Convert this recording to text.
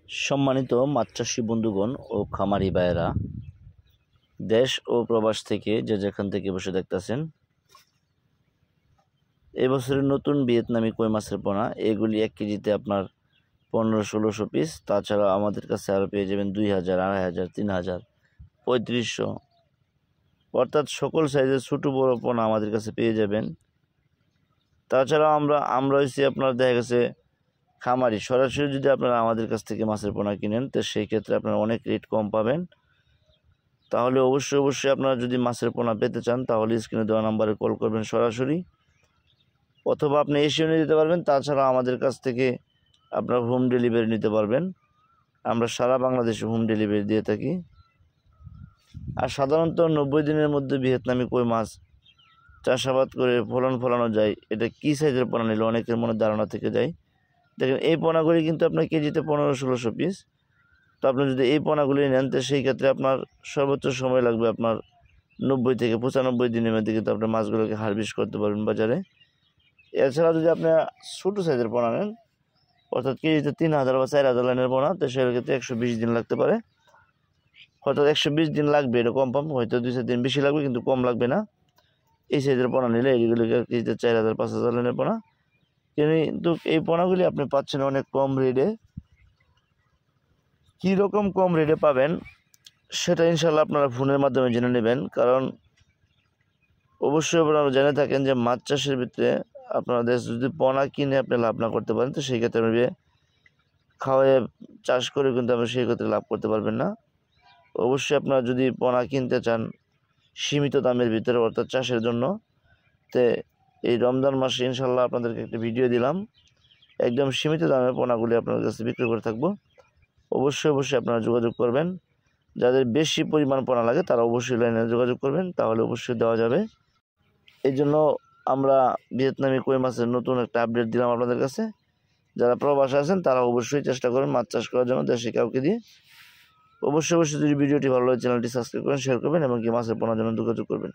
সম্মানিত মাছ চাষী বন্ধুগণ ও খামারি ভাইয়েরা, দেশ ও প্রবাস থেকে যে যেখান থেকে বসে দেখতেছেন, এবছরের নতুন ভিয়েতনামি কই মাছের পোনা, এগুলি 1 কেজিতে আপনার 1500-1600 পিস। তাছাড়া আমাদের কাছে আরও পেয়ে যাবেন 2000, 2500, 3000, 3500, অর্থাৎ সকল সাইজের ছোটো বড়ো পোনা আমাদের কাছে পেয়ে যাবেন। তাছাড়া আমরা হচ্ছি আপনার দেখা গেছে খামারি। সরাসরি যদি আপনারা আমাদের কাছ থেকে মাছের পোনা কিনেন, তো সেই ক্ষেত্রে আপনারা অনেক রেট কম পাবেন। তাহলে অবশ্যই আপনারা যদি মাছের পোনা পেতে চান, তাহলে স্ক্রিনে দেওয়া নাম্বারে কল করবেন সরাসরি, অথবা আপনি এসেও নিয়ে যেতে পারবেন। তাছাড়া আমাদের কাছ থেকে আপনারা হোম ডেলিভারি নিতে পারবেন। আমরা সারা বাংলাদেশে হোম ডেলিভারি দিয়ে থাকি। আর সাধারণত 90 দিনের মধ্যে ভিয়েতনামি কই মাছ চাষাবাদ করে ফলানো যায়। এটা কী সাইজের পোনা নিলে অনেকের মনে ধারণা থেকে যায়। দেখেন, এই পোনাগুলি কিন্তু আপনার কেজিতে 1500-1600 পিস। তো আপনি যদি এই পোনাগুলি নেন, তো সেই ক্ষেত্রে আপনার সর্বোচ্চ সময় লাগবে আপনার 90 থেকে 95 দিনের মধ্যে কিন্তু আপনি মাছগুলোকে হারভেস্ট করতে পারবেন বাজারে। এছাড়া যদি আপনি ছোটো সাইজের পোনা নেন, অর্থাৎ কেজিতে 3000 বা 4000 লাইনের পোনা, তো সেক্ষেত্রে 120 দিন লাগতে পারে। হয়তো 120 দিন লাগবে, এটা কম, হয়তো 2-4 দিন বেশি লাগবে, কিন্তু কম লাগবে না। এই সাইজের পোনা নিলে এইগুলিকে কেজিতে 4000-5000 লাইনের পোনা। কিন্তু এই পোনাগুলি আপনি পাচ্ছেন অনেক কম রেটে। কীরকম কম রেটে পাবেন সেটা ইনশাল্লাহ আপনারা ফোনের মাধ্যমে জেনে নেবেন। কারণ অবশ্যই আপনারা জেনে থাকেন যে মাছ চাষের ভিতরে আপনাদের যদি পোনা কিনে আপনি লাভ না করতে পারেন, তো সেই ক্ষেত্রে আপনি খাওয়ায় চাষ করে কিন্তু আপনি সেই ক্ষেত্রে লাভ করতে পারবেন না। অবশ্যই আপনারা যদি পোনা কিনতে চান সীমিত দামের ভিতরে, অর্থাৎ চাষের জন্য, তো এই রমজান মাসে ইনশাল্লাহ আপনাদেরকে একটা ভিডিও দিলাম, একদম সীমিত দামে পোনাগুলি আপনাদের কাছে বিক্রি করে থাকবো। অবশ্যই আপনারা যোগাযোগ করবেন। যাদের বেশি পরিমাণ পোনা লাগে তারা অবশ্যই লাইনে যোগাযোগ করবেন, তাহলে অবশ্যই দেওয়া যাবে। এই জন্য আমরা ভিয়েতনামি কই মাছের নতুন একটা আপডেট দিলাম আপনাদের কাছে। যারা প্রবাসে আছেন তারা অবশ্যই চেষ্টা করেন মাছ চাষ করার জন্য দেশে কাউকে দিয়ে। অবশ্যই যদি ভিডিওটি ভালো লাগে চ্যানেলটি সাবস্ক্রাইব করেন, শেয়ার করবেন এবং কি মাছের পোনার জন্য যোগাযোগ করবেন।